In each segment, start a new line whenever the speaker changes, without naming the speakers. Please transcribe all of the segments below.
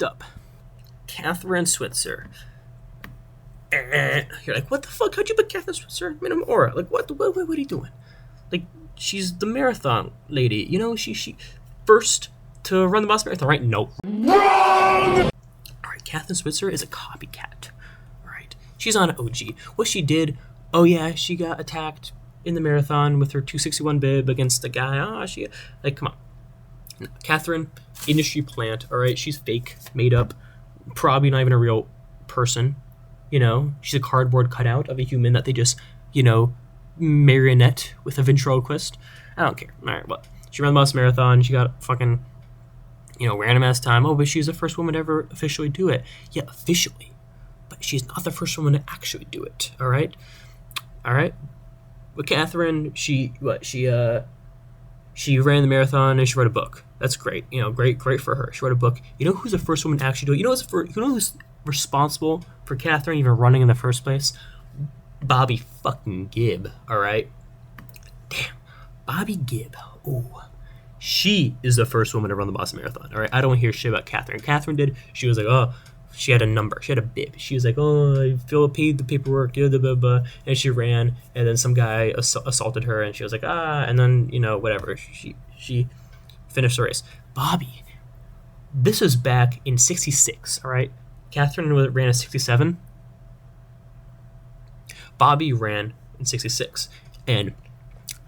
Next up, Kathrine Switzer. You're like, what the fuck? How'd you put Kathrine Switzer minimum aura? Like, what are you doing? Like, she's the marathon lady. You know, she first to run the Boston Marathon, right? No. Wrong! Alright, Kathrine Switzer is a copycat. Alright. She's on OG. What she did, oh yeah, she got attacked in the marathon with her 261 bib against a guy. Come on. No, Kathrine, industry plant, alright? She's fake, made up, probably not even a real person. You know, she's a cardboard cutout of a human that they just, marionette with a ventriloquist. I don't care. Alright, well, she ran the Boston Marathon. She got fucking, random ass time. Oh, but she's the first woman to ever officially do it. Yeah, officially. But she's not the first woman to actually do it. Alright? But Kathrine, she ran the marathon and she wrote a book. That's great. Great for her. She wrote a book. You know who's the first woman to actually do it? You know who's responsible for Kathrine even running in the first place? Bobby fucking Gibb, alright? Damn. Bobby Gibb. Ooh. She is the first woman to run the Boston Marathon, alright? I don't hear shit about Kathrine. Kathrine did, she was like, oh, she had a number. She had a bib. She was like, oh, I paid the paperwork, and she ran, and then some guy assaulted her, and she was like, and then, whatever. She finished the race. Bobby, this was back in 66, alright? Kathrine ran in 67. Bobby ran in 66. And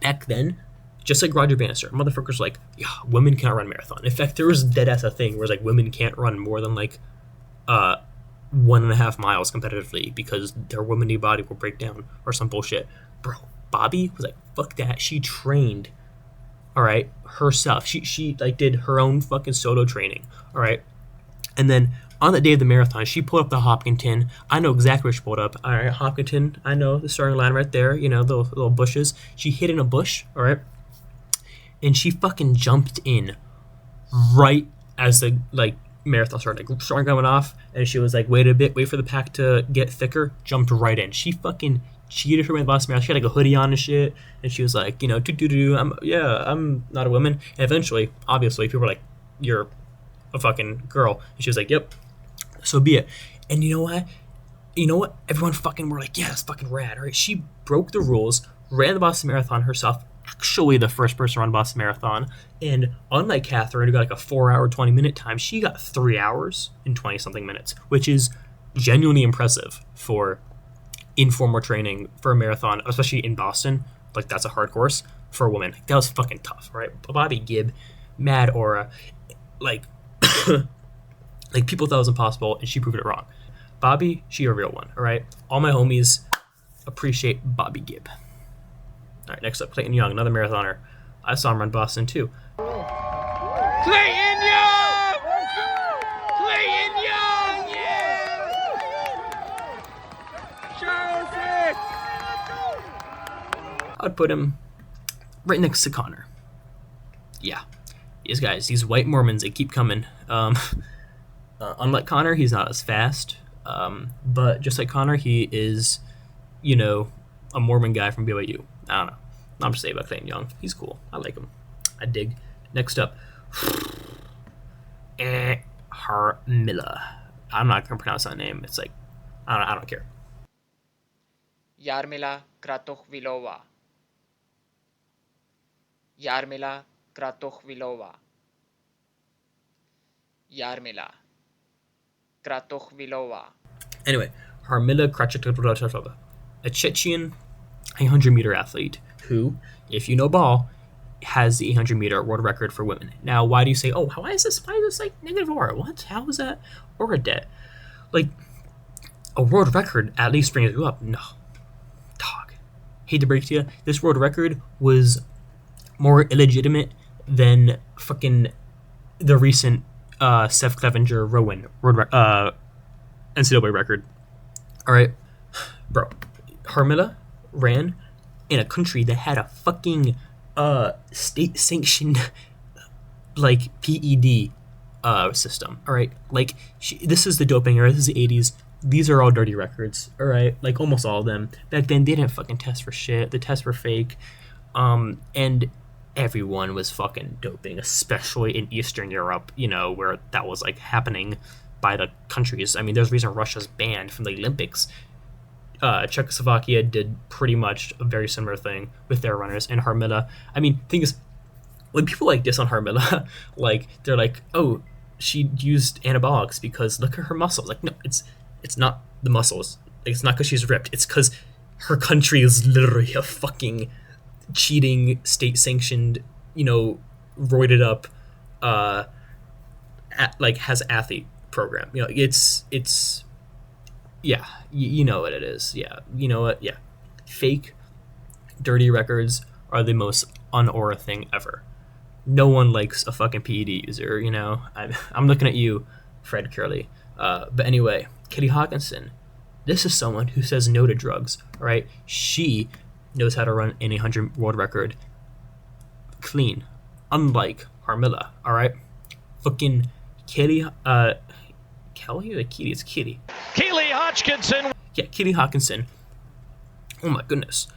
back then, just like Roger Bannister, motherfuckers were like, yeah, women cannot run a marathon. In fact, there was dead ass a thing where it's like women can't run more than 1.5 miles competitively because their womanly body will break down or some bullshit. Bro, Bobby was like, fuck that. She trained, all right, herself. She did her own fucking solo training, all right? And then on the day of the marathon, she pulled up the Hopkinton. I know exactly where she pulled up. All right, Hopkinton, I know the starting line right there, the little bushes. She hid in a bush, all right? And she fucking jumped in right as the, marathon started. Starting going off, and she was like, wait a bit, wait for the pack to get thicker, jumped right in. She fucking cheated her way in the Boston Marathon. She had, a hoodie on and shit, and she was like, I'm not a woman. And eventually, obviously, people were like, you're a fucking girl. And she was like, yep. So be it. And you know what? Everyone fucking were like, yeah, that's fucking rad. All right, she broke the rules, ran the Boston Marathon herself, actually the first person to run Boston Marathon. And unlike Kathrine, who got a 4-hour, 20-minute time, she got 3 hours and 20-something minutes, which is genuinely impressive for informal training for a marathon, especially in Boston. That's a hard course for a woman. That was fucking tough, right? Bobby Gibb, mad aura. People thought it was impossible, and she proved it wrong. Bobby, she a real one, all right? All my homies appreciate Bobby Gibb. All right, next up, Clayton Young, another marathoner. I saw him run Boston, too.
Clayton Young! Clayton Young, yeah! Cheserek!
I'd put him right next to Connor. Yeah. These white Mormons, they keep coming. Unlike Connor, he's not as fast. But just like Connor, he is, a Mormon guy from BYU. I don't know. I'm just saying about Clayton Young. He's cool. I like him. I dig. Next up, Jarmila. I'm not gonna pronounce that name. It's I don't care.
Jarmila Kratochvilova. Jarmila Kratochvilova. Jarmila Kratochvilova.
Anyway, Jarmila Kratochvilova, a Chechen 800-meter athlete who, if you know ball, has the 800-meter world record for women. Now, why do you say, oh, why is this negative aura? What? How is that aura debt? A world record at least brings you up. No. Dog. Hate to break to you, this world record was more illegitimate than fucking the recent Seth Clevenger Rowan NCAA record. All right, bro. Jarmila ran in a country that had a fucking state-sanctioned PED system. All right, this is the doping era. This is the 80s. These are all dirty records. All right, almost all of them. Back then, they didn't fucking test for shit. The tests were fake. And everyone was fucking doping, especially in Eastern Europe, where that was happening by the countries. I mean, there's a reason Russia's banned from the Olympics. Czechoslovakia did pretty much a very similar thing with their runners, and Jarmila. I mean, thing is, when people like diss on Jarmila, like they're like, oh, she used anabolics because look at her muscles. Like, no, it's not the muscles. It's not because she's ripped. It's because her country is literally a fucking cheating, state-sanctioned, roided up, has athlete program. It's yeah, you know what it is. Yeah, you know what? Yeah, fake, dirty records are the most un-Aura thing ever. No one likes a fucking PED user. I'm looking at you, Fred Curley. But anyway, Kitty Hawkinson. This is someone who says no to drugs. All right, she knows how to run an 800 world record clean, unlike Jarmila. All right, fucking Kitty. Kelly or Kitty? It's Kitty.
Keely Hodgkinson.
Yeah, Kitty Hawkinson. Oh my goodness.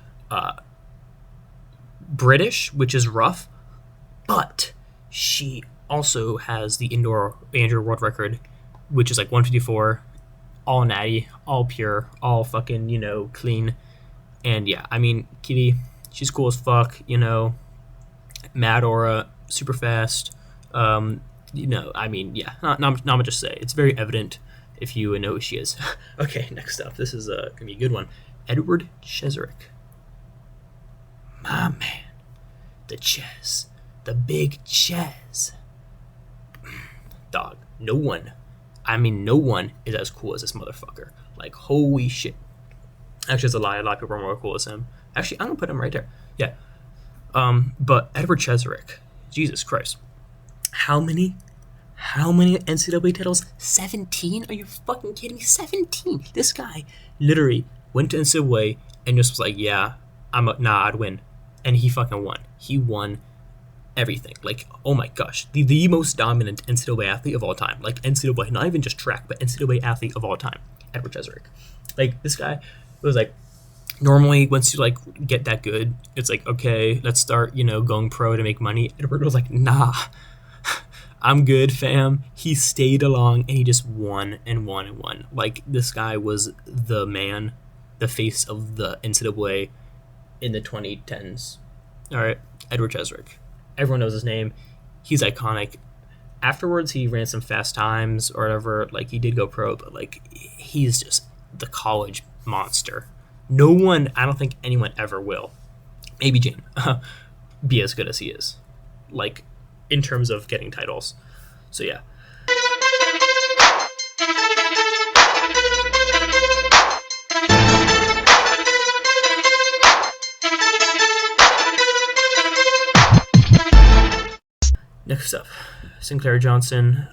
British, which is rough, but she also has the indoor 800 world record, which is like 154, all natty, all pure, all fucking, clean. And yeah, I mean, Kitty, she's cool as fuck, mad aura, super fast. I mean, yeah, not much to say. It's very evident if you know who she is. Okay, next up. This is going to be a good one. Edward Cheserek. My man. The Ches. The big Ches. Dog. No one is as cool as this motherfucker. Like, holy shit. Actually, it's a lie. A lot of people are more cool as him. Actually, I'm going to put him right there. Yeah. But Edward Cheserek. Jesus Christ. How many NCAA titles? 17? Are you fucking kidding me? 17! This guy literally went to NCAA and just was like, yeah, I'd win. And he fucking won. He won everything. Like, oh my gosh. The most dominant NCAA athlete of all time. Like, NCAA, not even just track, but NCAA athlete of all time. Edward Cheserek. Like, this guy was like, normally once you like get that good, it's like, okay, let's start, going pro to make money. Edward was like, nah. I'm good, fam. He stayed along and he just won and won and won. Like, this guy was the man, the face of the NCAA in the 2010s. All right, Edward Cheserek. Everyone knows his name. He's iconic. Afterwards, he ran some fast times or whatever. Like, he did go pro, but like, he's just the college monster. No one, I don't think anyone ever will, maybe Jane, be as good as he is. Like, in terms of getting titles. So yeah. Next up, Sinclaire Johnson.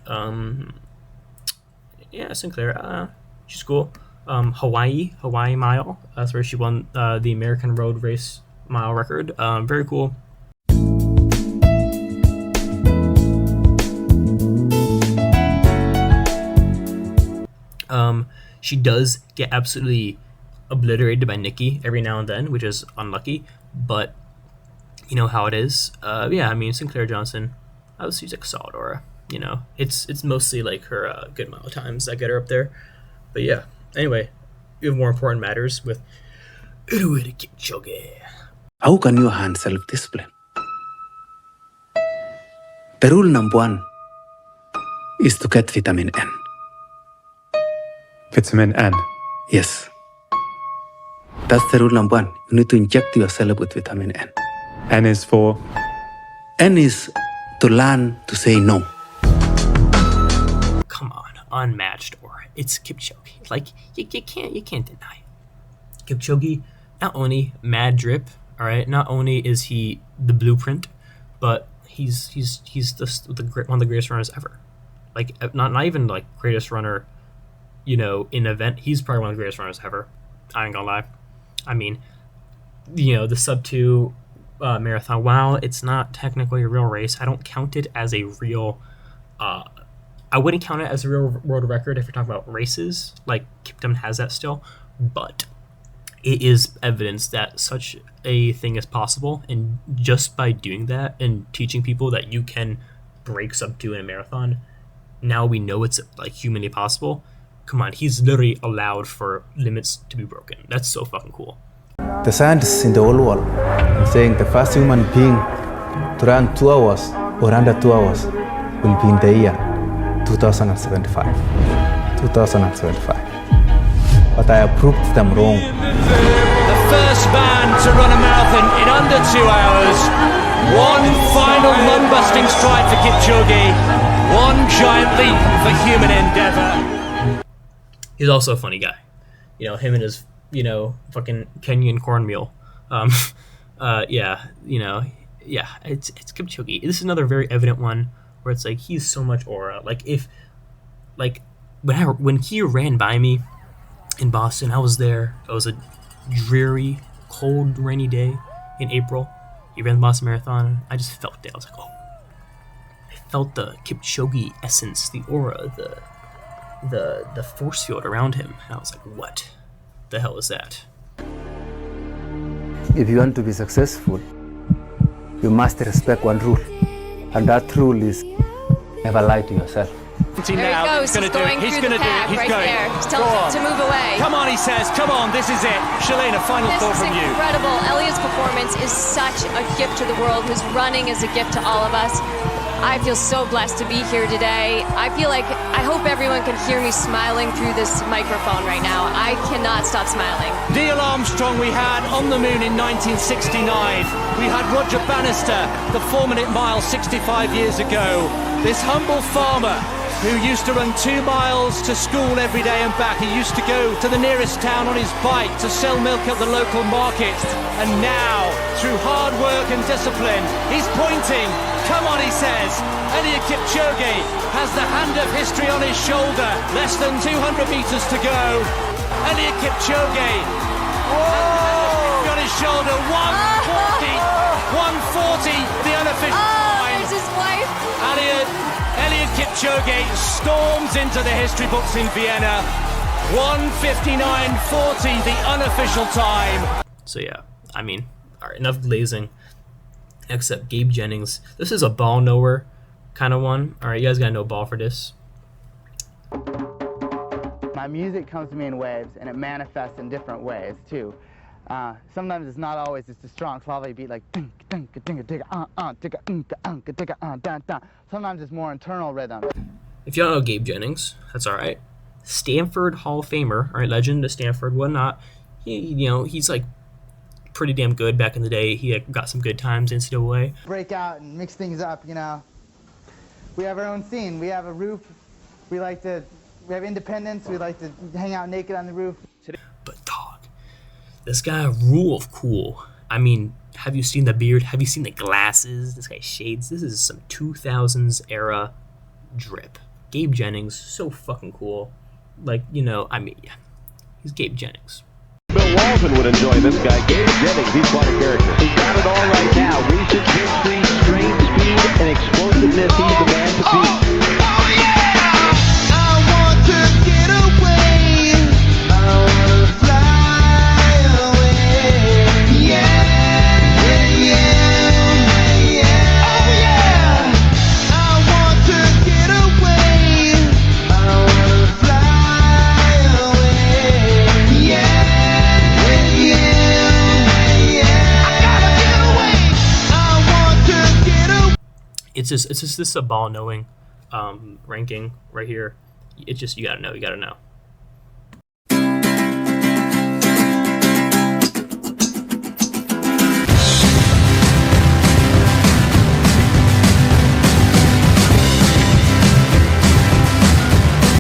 Sinclaire, she's cool. Hawaii Mile. That's where she won the American Road Race Mile record. Very cool. She does get absolutely obliterated by Nikki every now and then, which is unlucky, but you know how it is. Yeah, I mean, Sinclaire Johnson, I would say she's like a solid aura. It's mostly like her good mile times that get her up there. But yeah, anyway, we have more important matters with Eliud Kipchoge.
How can you hand self-discipline? The rule number 1 is to get vitamin N.
Vitamin N.
Yes. That's the rule number 1. You need to inject yourself with vitamin N.
N is for?
N is to learn to say no.
Come on, unmatched aura. It's Kipchoge. Like, you can't deny it. Kipchoge, not only mad drip, all right, not only is he the blueprint, but he's just one of the greatest runners ever. Like, not even like greatest runner, in event. He's probably one of the greatest runners ever. I ain't gonna lie. I mean, the sub 2 marathon, while it's not technically a real race, I don't count it as a real, I wouldn't count it as a real world record if you're talking about races. Like, Kiptum has that still, but it is evidence that such a thing is possible, and just by doing that and teaching people that you can break sub 2 in a marathon, now we know it's like humanly possible. Come on, he's literally allowed for limits to be broken. That's so fucking cool.
The scientists in the whole world are saying the first human being to run 2 hours or under 2 hours will be in the year 2075. 2075. But I have proved them wrong.
The first man to run a marathon in under 2 hours. One final lung-busting stride for Kipchoge. One giant leap for human endeavor.
He's also a funny guy. You know, him and his, fucking Kenyan cornmeal. It's Kipchoge. This is another very evident one where it's like he's so much aura. When he ran by me in Boston, I was there. It was a dreary, cold, rainy day in April. He ran the Boston Marathon. I just felt it. I was like, oh. I felt the Kipchoge essence, the aura, the force field around him. And I was like, what the hell is that?
If you want to be successful, you must respect one rule. And that rule is never lie to yourself.
There he goes, he's going through the pack right there. He's telling him to move away.
Come on, he says, come on, this is it. Shalane, a final thought from you.
This is incredible. Eliud's performance is such a gift to the world. His running is a gift to all of us. I feel so blessed to be here today. I hope everyone can hear me smiling through this microphone right now. I cannot stop smiling.
Neil Armstrong we had on the moon in 1969. We had Roger Bannister, the 4-minute mile 65 years ago. This humble farmer who used to run 2 miles to school every day and back. He used to go to the nearest town on his bike to sell milk at the local market. And now, through hard work and discipline, he's pointing. Come on, he says. Eliud Kipchoge has the hand of history on his shoulder. Less than 200 meters to go. Eliud Kipchoge on his shoulder. 140, the unofficial time.
There's his wife.
Eliud Kipchoge storms into the history books in Vienna. 1:59.40, the unofficial time.
So yeah, I mean, all right, enough glazing. Except Gabe Jennings. This is a ball knower kind of one. All right, you guys got no ball for this.
My music comes to me in waves, and it manifests in different ways too. Sometimes it's not always just a strong Slavic beat like sometimes it's more internal rhythm.
If you don't know Gabe Jennings, that's all right. Stanford Hall of Famer, all right, legend of Stanford, whatnot. He's like pretty damn good back in the day. He got some good times in NCAA.
Break out and mix things up, We have our own scene. We have a roof. We have independence. We like to hang out naked on the roof.
But dog, this guy rule of cool. I mean, have you seen the beard? Have you seen the glasses? This guy's shades. This is some 2000s era drip. Gabe Jennings, so fucking cool. He's Gabe Jennings.
Bill Walton would enjoy this guy. Gabe Jennings, he's quite a character. He's got it all right now. Recent history, strength, speed, and explosiveness. He's the man to beat.
It's just this is a ball knowing ranking right here. It's just you gotta know.